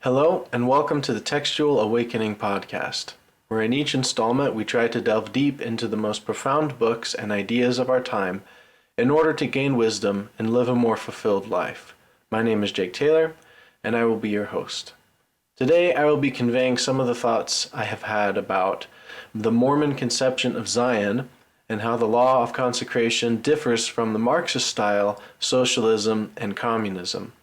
Hello, and welcome to the Textual Awakening podcast, where in each installment we try to delve deep into the most profound books and ideas of our time in order to gain wisdom and live a more fulfilled life. My name is Jake Taylor, and I will be your host. Today I will be conveying some of the thoughts I have had about the Mormon conception of Zion and how the Law of Consecration differs from the Marxist style, socialism, and communism.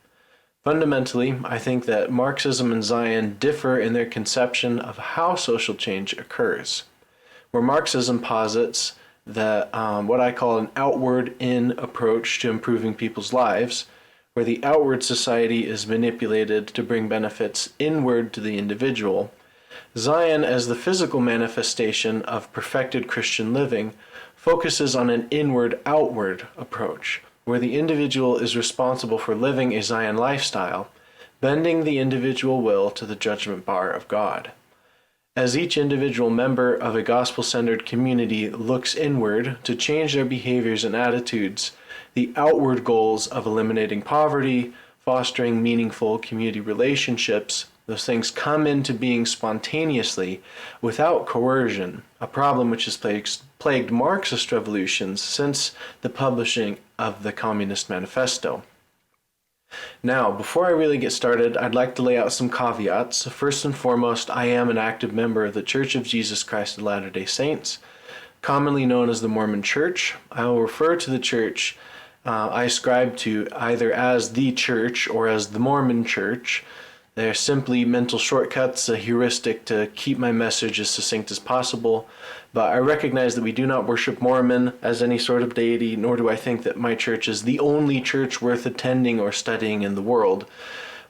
Fundamentally, I think that Marxism and Zion differ in their conception of how social change occurs, where Marxism posits that what I call an outward-in approach to improving people's lives, where the outward society is manipulated to bring benefits inward to the individual. Zion, as the physical manifestation of perfected Christian living, focuses on an inward-outward approach, where the individual is responsible for living a Zion lifestyle, bending the individual will to the judgment bar of God. As each individual member of a gospel-centered community looks inward to change their behaviors and attitudes, the outward goals of eliminating poverty, fostering meaningful community relationships, those things come into being spontaneously without coercion, a problem which has plagued Marxist revolutions since the publishing of the Communist Manifesto. Now, before I really get started, I'd like to lay out some caveats. First and foremost, I am an active member of the Church of Jesus Christ of Latter-day Saints, commonly known as the Mormon Church. I will refer to the church I ascribe to either as the Church or as the Mormon Church. They're simply mental shortcuts, a heuristic to keep my message as succinct as possible. But I recognize that we do not worship Mormon as any sort of deity, nor do I think that my church is the only church worth attending or studying in the world.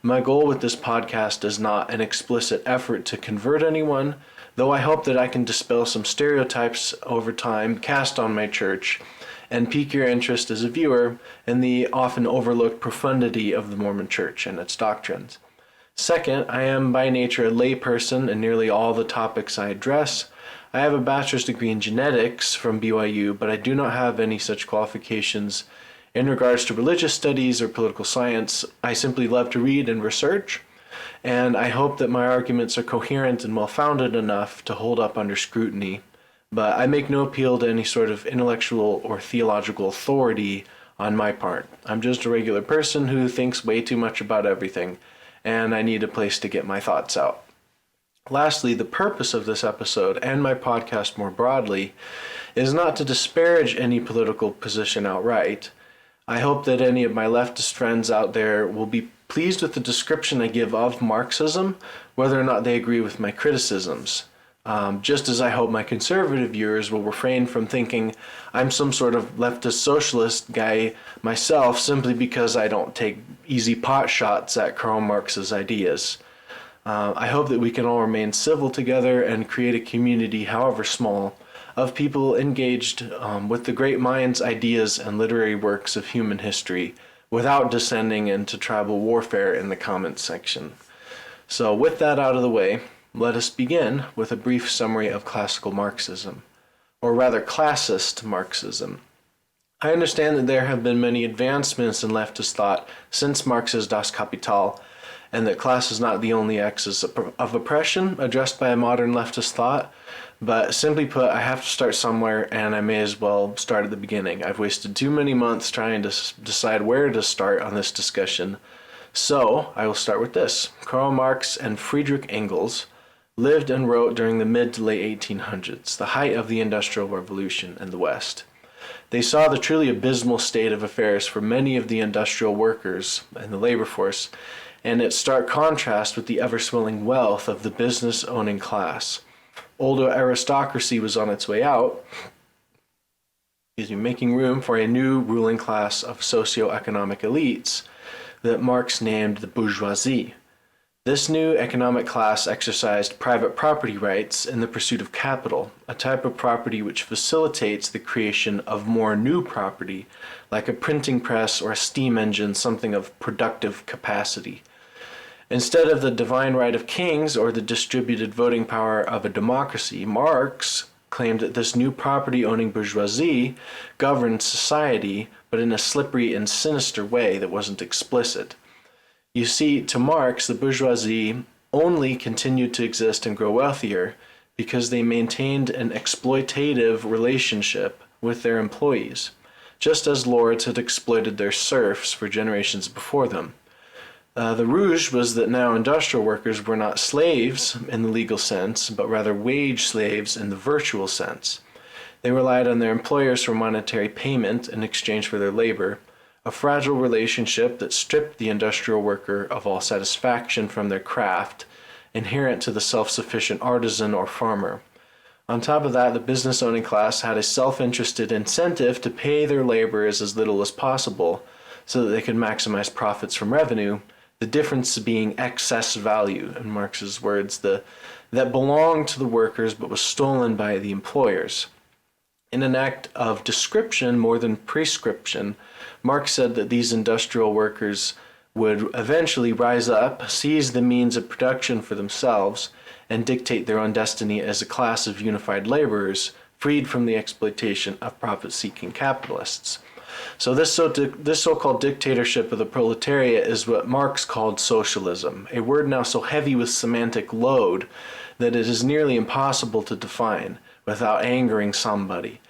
My goal with this podcast is not an explicit effort to convert anyone, though I hope that I can dispel some stereotypes over time cast on my church and pique your interest as a viewer in the often overlooked profundity of the Mormon Church and its doctrines. Second, I am by nature a layperson in nearly all the topics I address. I have a bachelor's degree in genetics from BYU, but I do not have any such qualifications in regards to religious studies or political science. I simply love to read and research, and I hope that my arguments are coherent and well-founded enough to hold up under scrutiny. But I make no appeal to any sort of intellectual or theological authority on my part. I'm just a regular person who thinks way too much about everything, and I need a place to get my thoughts out. Lastly, the purpose of this episode, and my podcast more broadly, is not to disparage any political position outright. I hope that any of my leftist friends out there will be pleased with the description I give of Marxism, whether or not they agree with my criticisms. Just as I hope my conservative viewers will refrain from thinking I'm some sort of leftist socialist guy myself simply because I don't take easy pot shots at Karl Marx's ideas. I hope that we can all remain civil together and create a community, however small, of people engaged with the great minds, ideas, and literary works of human history without descending into tribal warfare in the comments section. So with that out of the way, let us begin with a brief summary of classical Marxism, or rather classist Marxism. I understand that there have been many advancements in leftist thought since Marx's Das Kapital, and that class is not the only axis of oppression addressed by a modern leftist thought, but simply put, I have to start somewhere, and I may as well start at the beginning. I've wasted too many months trying to decide where to start on this discussion, so I will start with this. Karl Marx and Friedrich Engels lived and wrote during the mid to late 1800s, the height of the Industrial Revolution in the West. They saw the truly abysmal state of affairs for many of the industrial workers and the labor force, and its stark contrast with the ever-swelling wealth of the business-owning class. Older aristocracy was on its way out, making room for a new ruling class of socio-economic elites that Marx named the bourgeoisie. This new economic class exercised private property rights in the pursuit of capital, a type of property which facilitates the creation of more new property, like a printing press or a steam engine, something of productive capacity. Instead of the divine right of kings or the distributed voting power of a democracy, Marx claimed that this new property-owning bourgeoisie governed society, but in a slippery and sinister way that wasn't explicit. You see, to Marx, the bourgeoisie only continued to exist and grow wealthier because they maintained an exploitative relationship with their employees, just as lords had exploited their serfs for generations before them. The rouge was that now industrial workers were not slaves in the legal sense, but rather wage slaves in the virtual sense. They relied on their employers for monetary payment in exchange for their labor, a fragile relationship that stripped the industrial worker of all satisfaction from their craft, inherent to the self-sufficient artisan or farmer. On top of that, the business-owning class had a self-interested incentive to pay their laborers as little as possible so that they could maximize profits from revenue, the difference being excess value, in Marx's words, that belonged to the workers but was stolen by the employers. In an act of description more than prescription, Marx said that these industrial workers would eventually rise up, seize the means of production for themselves, and dictate their own destiny as a class of unified laborers, freed from the exploitation of profit-seeking capitalists. So this so-called dictatorship of the proletariat is what Marx called socialism, a word now so heavy with semantic load that it is nearly impossible to define without angering somebody.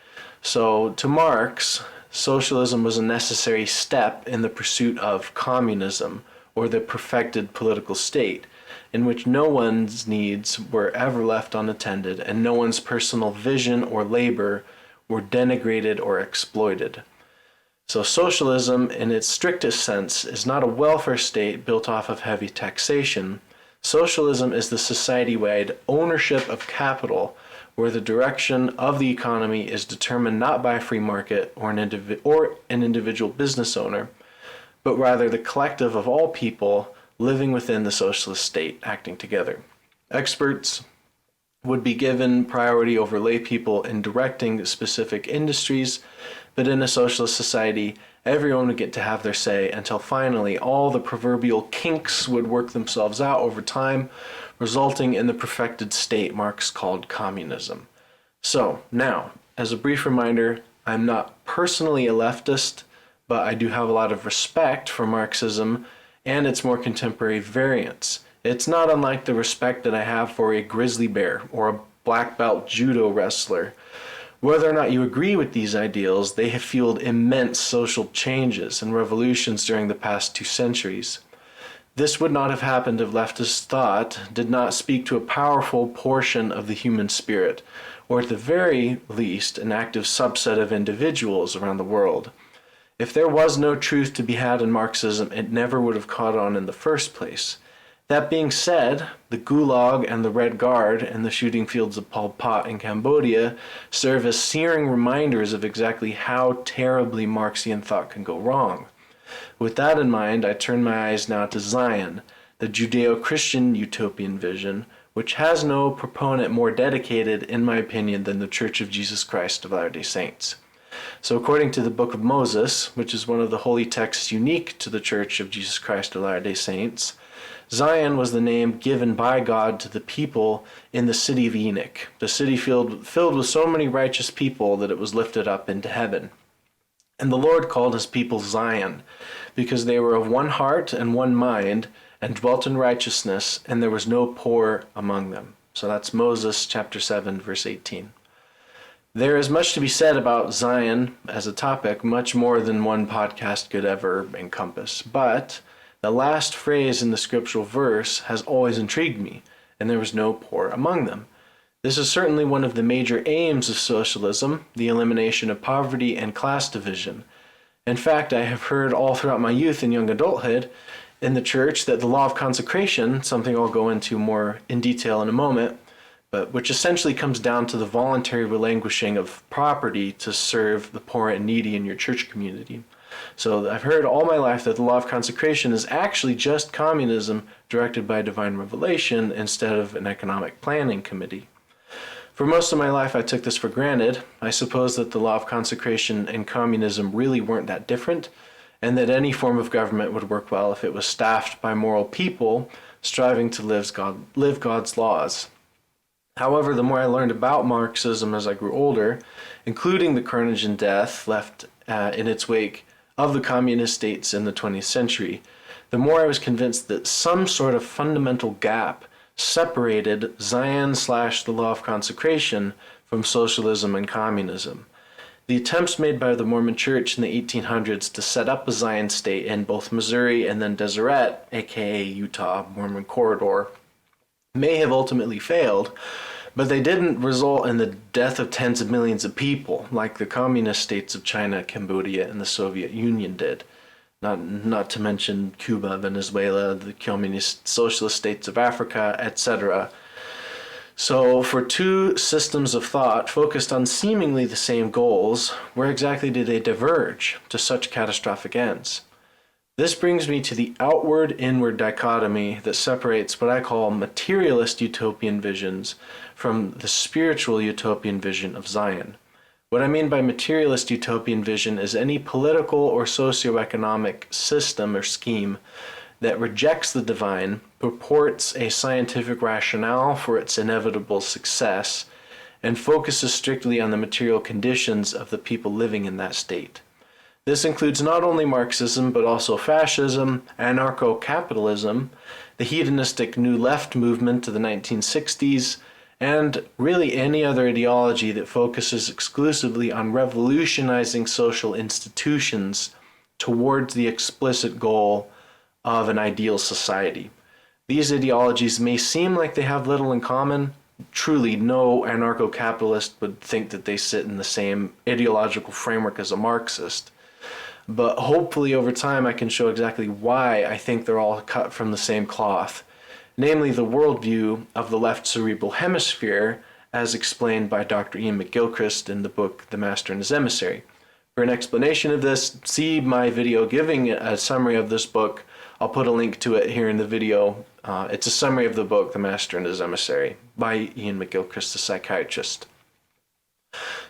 So to Marx, socialism was a necessary step in the pursuit of communism, or the perfected political state, in which no one's needs were ever left unattended and no one's personal vision or labor were denigrated or exploited. So socialism, in its strictest sense, is not a welfare state built off of heavy taxation. Socialism is the society-wide ownership of capital, where the direction of the economy is determined not by a free market or an individual business owner, but rather the collective of all people living within the socialist state acting together. Experts would be given priority over lay people in directing specific industries, but in a socialist society, everyone would get to have their say until finally all the proverbial kinks would work themselves out over time, resulting in the perfected state Marx called communism. So, now, as a brief reminder, I'm not personally a leftist, but I do have a lot of respect for Marxism and its more contemporary variants. It's not unlike the respect that I have for a grizzly bear or a black belt judo wrestler. Whether or not you agree with these ideals, they have fueled immense social changes and revolutions during the past 2 centuries. This would not have happened if leftist thought did not speak to a powerful portion of the human spirit, or at the very least, an active subset of individuals around the world. If there was no truth to be had in Marxism, it never would have caught on in the first place. That being said, the Gulag and the Red Guard and the shooting fields of Pol Pot in Cambodia serve as searing reminders of exactly how terribly Marxian thought can go wrong. With that in mind, I turn my eyes now to Zion, the Judeo-Christian utopian vision, which has no proponent more dedicated, in my opinion, than the Church of Jesus Christ of Latter-day Saints. So according to the Book of Moses, which is one of the holy texts unique to the Church of Jesus Christ of Latter-day Saints, Zion was the name given by God to the people in the city of Enoch, the city filled with so many righteous people that it was lifted up into heaven. And the Lord called his people Zion, because they were of one heart and one mind, and dwelt in righteousness, and there was no poor among them. So that's Moses chapter 7, verse 18. There is much to be said about Zion as a topic, much more than one podcast could ever encompass. But the last phrase in the scriptural verse has always intrigued me, and there was no poor among them. This is certainly one of the major aims of socialism, the elimination of poverty and class division. In fact, I have heard all throughout my youth and young adulthood in the church that the Law of Consecration, something I'll go into more in detail in a moment, but which essentially comes down to the voluntary relinquishing of property to serve the poor and needy in your church community. So I've heard all my life that the Law of Consecration is actually just communism directed by divine revelation instead of an economic planning committee. For most of my life, I took this for granted. I suppose that the Law of Consecration and communism really weren't that different, and that any form of government would work well if it was staffed by moral people striving to live God's laws. However, the more I learned about Marxism as I grew older, including the carnage and death left in its wake of the communist states in the 20th century, the more I was convinced that some sort of fundamental gap separated Zion/the Law of Consecration from socialism and communism. The attempts made by the Mormon Church in the 1800s to set up a Zion state in both Missouri and then Deseret, aka Utah Mormon Corridor, may have ultimately failed, but they didn't result in the death of tens of millions of people like the communist states of China, Cambodia, and the Soviet Union did. Not to mention Cuba, Venezuela, the communist socialist states of Africa, etc. So for two systems of thought focused on seemingly the same goals, where exactly did they diverge to such catastrophic ends? This brings me to the outward-inward dichotomy that separates what I call materialist utopian visions from the spiritual utopian vision of Zion. What I mean by materialist utopian vision is any political or socioeconomic system or scheme that rejects the divine, purports a scientific rationale for its inevitable success, and focuses strictly on the material conditions of the people living in that state. This includes not only Marxism, but also fascism, anarcho-capitalism, the hedonistic New Left movement of the 1960s, and really any other ideology that focuses exclusively on revolutionizing social institutions towards the explicit goal of an ideal society. These ideologies may seem like they have little in common. Truly, no anarcho-capitalist would think that they sit in the same ideological framework as a Marxist. But hopefully over time I can show exactly why I think they're all cut from the same cloth, namely the worldview of the left cerebral hemisphere as explained by Dr. Ian McGilchrist in the book The Master and His Emissary. For an explanation of this, see my video giving a summary of this book. I'll put a link to it here in the video. It's a summary of the book, The Master and His Emissary, by Ian McGilchrist, the psychiatrist.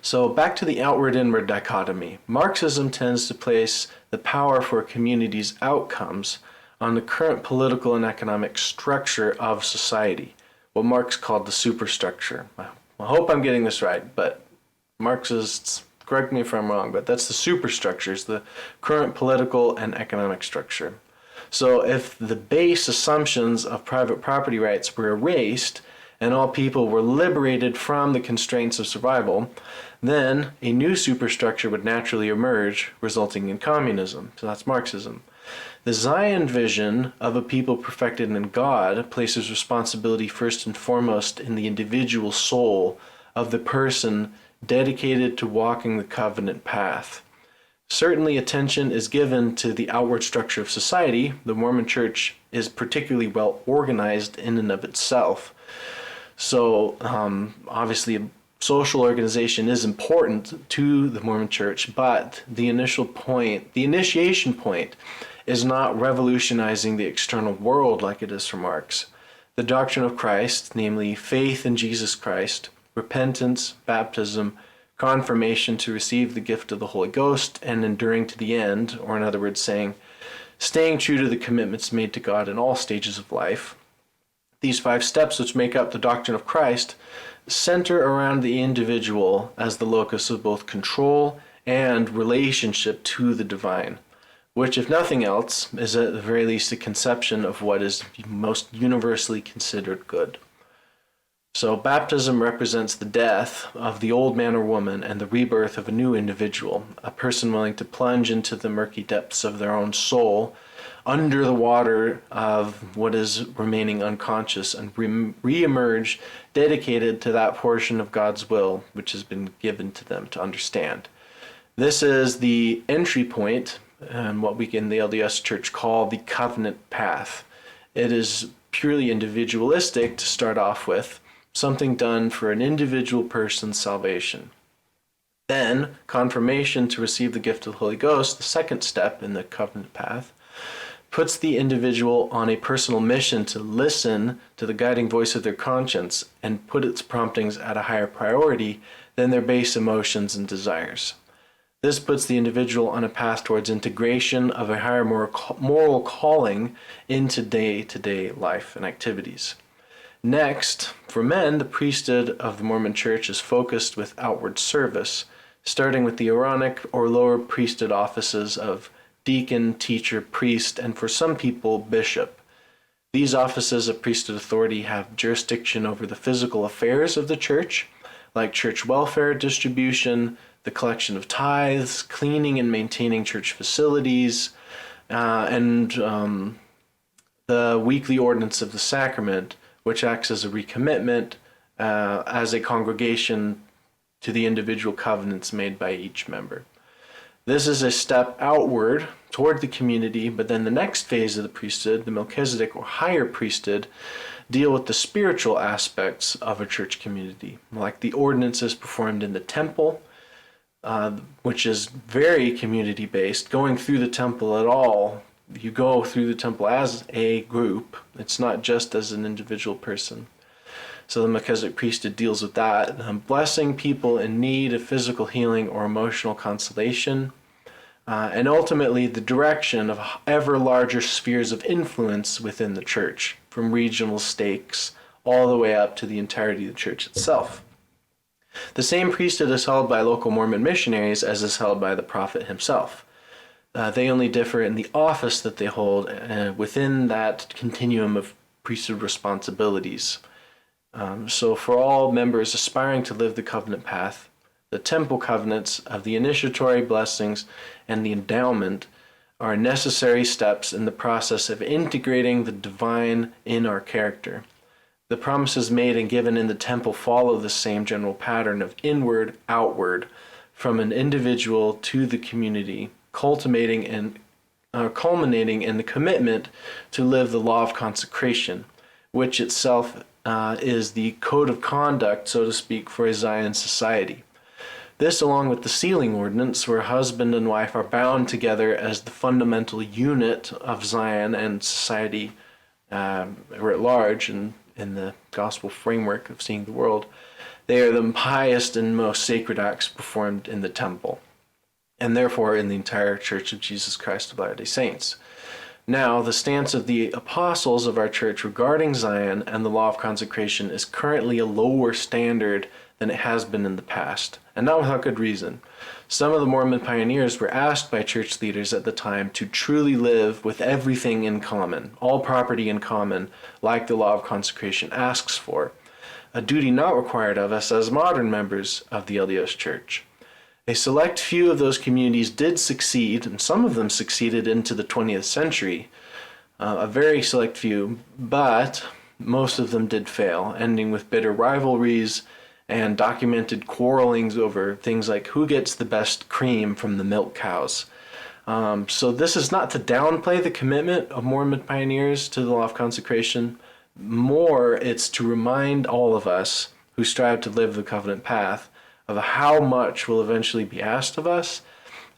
So back to the outward-inward dichotomy. Marxism tends to place the power for a community's outcomes on the current political and economic structure of society, what Marx called the superstructure. I hope I'm getting this right, but Marxists, correct me if I'm wrong, but that's the superstructures, the current political and economic structure. So if the base assumptions of private property rights were erased and all people were liberated from the constraints of survival, then a new superstructure would naturally emerge, resulting in communism. So that's Marxism. The Zion vision of a people perfected in God places responsibility first and foremost in the individual soul of the person dedicated to walking the covenant path. Certainly attention is given to the outward structure of society. The Mormon Church is particularly well organized in and of itself. So obviously social organization is important to the Mormon Church, but the initiation point is not revolutionizing the external world like it is for Marx. The doctrine of Christ, namely faith in Jesus Christ, repentance, baptism, confirmation to receive the gift of the Holy Ghost, and enduring to the end, or in other words staying true to the commitments made to God in all stages of life. These 5 steps which make up the doctrine of Christ center around the individual as the locus of both control and relationship to the divine, which, if nothing else, is at the very least a conception of what is most universally considered good. So baptism represents the death of the old man or woman and the rebirth of a new individual, a person willing to plunge into the murky depths of their own soul, under the water of what is remaining unconscious, and re-emerge dedicated to that portion of God's will which has been given to them to understand. This is the entry point and what we in the LDS Church call the covenant path. It is purely individualistic to start off with, something done for an individual person's salvation. Then, confirmation to receive the gift of the Holy Ghost, the second step in the covenant path, puts the individual on a personal mission to listen to the guiding voice of their conscience and put its promptings at a higher priority than their base emotions and desires. This puts the individual on a path towards integration of a higher moral calling into day-to-day life and activities. Next, for men, the priesthood of the Mormon Church is focused with outward service, starting with the Aaronic or lower priesthood offices of deacon, teacher, priest, and for some people, bishop. These offices of priesthood authority have jurisdiction over the physical affairs of the church, like church welfare distribution, the collection of tithes, cleaning and maintaining church facilities, and the weekly ordinance of the sacrament, which acts as a recommitment as a congregation to the individual covenants made by each member. This is a step outward toward the community, but then the next phase of the priesthood, the Melchizedek or higher priesthood, deal with the spiritual aspects of a church community, like the ordinances performed in the temple, which is very community-based. Going through the temple at all, you go through the temple as a group. It's not just as an individual person. So the Melchizedek priesthood deals with that, blessing people in need of physical healing or emotional consolation, and ultimately the direction of ever larger spheres of influence within the church, from regional stakes all the way up to the entirety of the church itself. The same priesthood is held by local Mormon missionaries as is held by the prophet himself. They only differ in the office that they hold within that continuum of priesthood responsibilities. So for all members aspiring to live the covenant path, the temple covenants of the initiatory blessings and the endowment are necessary steps in the process of integrating the divine in our character. The promises made and given in the temple follow the same general pattern of inward, outward, from an individual to the community, culminating in the commitment to live the law of consecration, which itself is the code of conduct, so to speak, for a Zion society. This, along with the sealing ordinance, where husband and wife are bound together as the fundamental unit of Zion and society writ large, and in the gospel framework of seeing the world, they are the highest and most sacred acts performed in the temple, and therefore in the entire Church of Jesus Christ of Latter-day Saints. Now, the stance of the apostles of our church regarding Zion and the law of consecration is currently a lower standard than it has been in the past, and not without good reason. Some of the Mormon pioneers were asked by church leaders at the time to truly live with everything in common, all property in common, like the law of consecration asks for, a duty not required of us as modern members of the LDS Church. A select few of those communities did succeed, and some of them succeeded into the 20th century. A very select few, but most of them did fail, ending with bitter rivalries and documented quarrelings over things like who gets the best cream from the milk cows. So this is not to downplay the commitment of Mormon pioneers to the law of consecration. More, it's to remind all of us who strive to live the covenant path of how much will eventually be asked of us,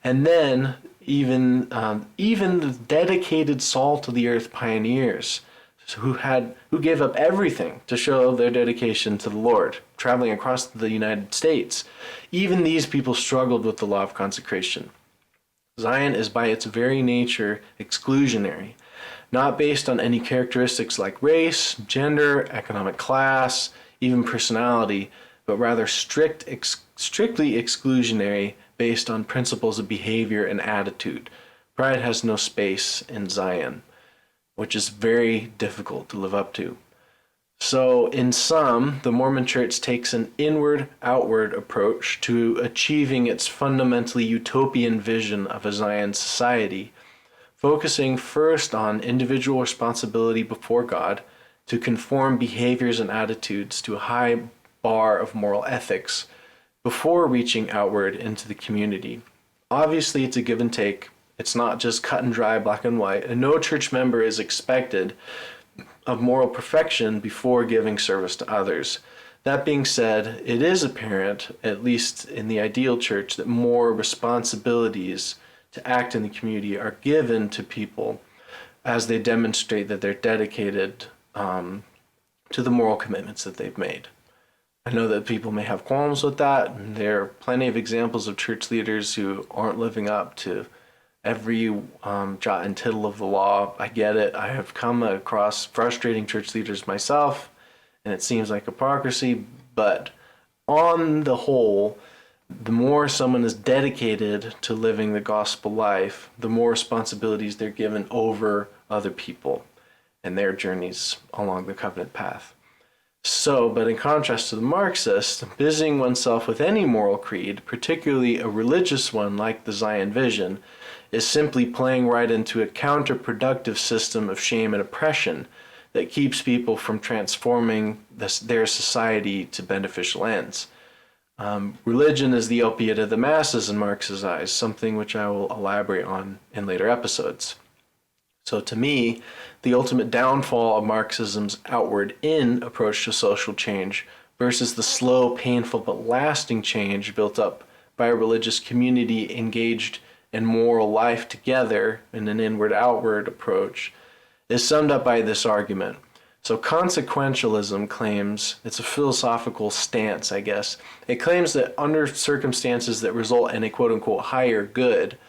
and then even the dedicated salt of the earth pioneers who gave up everything to show their dedication to the Lord, traveling across the United States. Even these people struggled with the law of consecration. Zion is by its very nature exclusionary, not based on any characteristics like race, gender, economic class, even personality, but rather strictly exclusionary based on principles of behavior and attitude. Pride has no space in Zion, which is very difficult to live up to. So in sum, the Mormon Church takes an inward-outward approach to achieving its fundamentally utopian vision of a Zion society, focusing first on individual responsibility before God to conform behaviors and attitudes to a high bar of moral ethics before reaching outward into the community. Obviously, it's a give and take. It's not just cut and dry, black and white, and no church member is expected of moral perfection before giving service to others. That being said, it is apparent, at least in the ideal church, that more responsibilities to act in the community are given to people as they demonstrate that they're dedicated to the moral commitments that they've made. I know that people may have qualms with that, and there are plenty of examples of church leaders who aren't living up to every jot and tittle of the law. I get it. I have come across frustrating church leaders myself, and it seems like hypocrisy, but on the whole, the more someone is dedicated to living the gospel life, the more responsibilities they're given over other people and their journeys along the covenant path. So, but in contrast to the Marxist, busying oneself with any moral creed, particularly a religious one like the Zion Vision, is simply playing right into a counterproductive system of shame and oppression that keeps people from transforming their society to beneficial ends. Religion is the opiate of the masses in Marx's eyes, something which I will elaborate on in later episodes. So to me, the ultimate downfall of Marxism's outward-in approach to social change versus the slow, painful, but lasting change built up by a religious community engaged in moral life together in an inward-outward approach is summed up by this argument. So consequentialism claims, it's a philosophical stance, I guess. It claims that under circumstances that result in a quote-unquote higher good,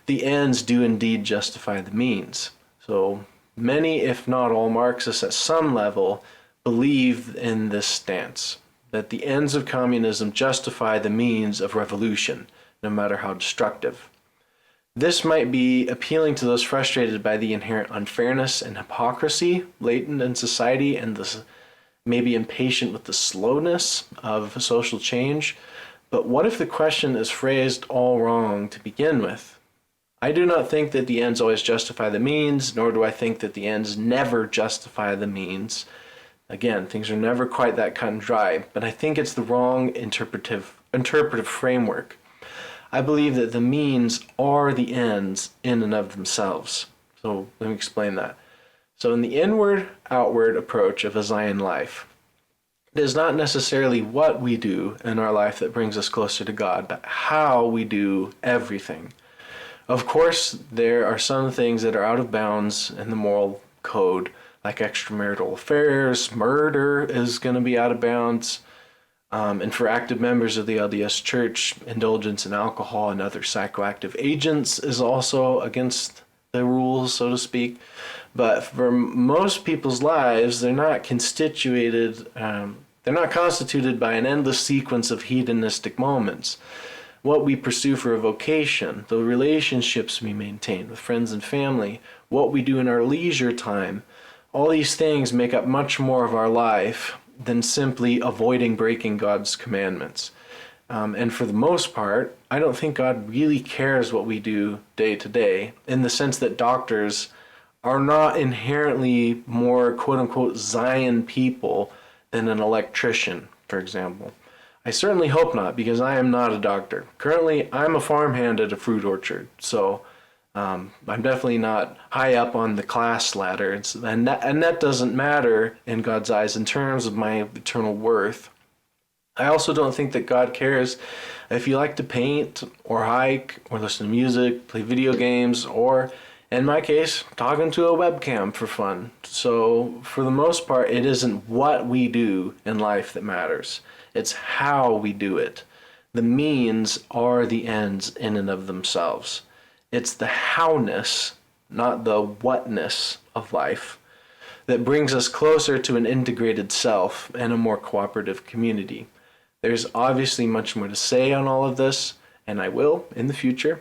the ends do indeed justify the means. So many, if not all, Marxists at some level believe in this stance, that the ends of communism justify the means of revolution, no matter how destructive. This might be appealing to those frustrated by the inherent unfairness and hypocrisy latent in society and maybe impatient with the slowness of social change. But what if the question is phrased all wrong to begin with? I do not think that the ends always justify the means, nor do I think that the ends never justify the means. Again, things are never quite that cut and dry, but I think it's the wrong interpretive framework. I believe that the means are the ends in and of themselves. So let me explain that. So in the inward-outward approach of a Zion life, it is not necessarily what we do in our life that brings us closer to God, but how we do everything. Of course, there are some things that are out of bounds in the moral code, like extramarital affairs. Murder is going to be out of bounds. And for active members of the LDS Church, indulgence in alcohol and other psychoactive agents is also against the rules, so to speak. But for most people's lives, they're not constituted by an endless sequence of hedonistic moments. What we pursue for a vocation, the relationships we maintain with friends and family, what we do in our leisure time, all these things make up much more of our life than simply avoiding breaking God's commandments. And for the most part, I don't think God really cares what we do day to day, in the sense that doctors are not inherently more quote-unquote Zion people than an electrician, for example. I certainly hope not, because I am not a doctor. Currently, I'm a farmhand at a fruit orchard, so I'm definitely not high up on the class ladder, and that doesn't matter in God's eyes in terms of my eternal worth. I also don't think that God cares if you like to paint or hike or listen to music, play video games, or, in my case, talk into a webcam for fun. So for the most part, it isn't what we do in life that matters. It's how we do it. The means are the ends in and of themselves. It's the howness, not the whatness of life, that brings us closer to an integrated self and a more cooperative community. There's obviously much more to say on all of this, and I will in the future.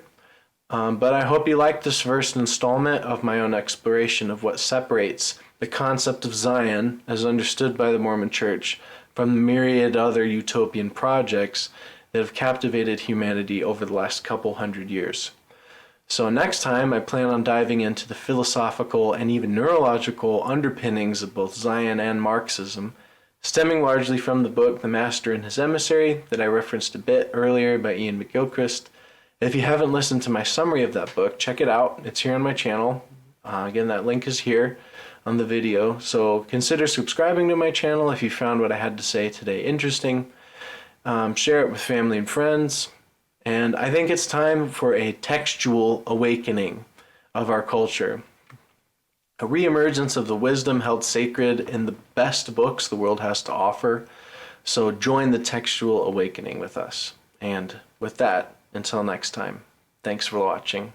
But I hope you liked this first installment of my own exploration of what separates the concept of Zion, as understood by the Mormon Church, from the myriad other utopian projects that have captivated humanity over the last couple hundred years. So next time, I plan on diving into the philosophical and even neurological underpinnings of both Zion and Marxism, stemming largely from the book The Master and His Emissary that I referenced a bit earlier by Ian McGilchrist. If you haven't listened to my summary of that book, check it out. It's here on my channel. Again, that link is here on the video. So consider subscribing to my channel if you found what I had to say today interesting. Share it with family and friends. And I think it's time for a textual awakening of our culture. A reemergence of the wisdom held sacred in the best books the world has to offer. So join the textual awakening with us. And with that, until next time, thanks for watching.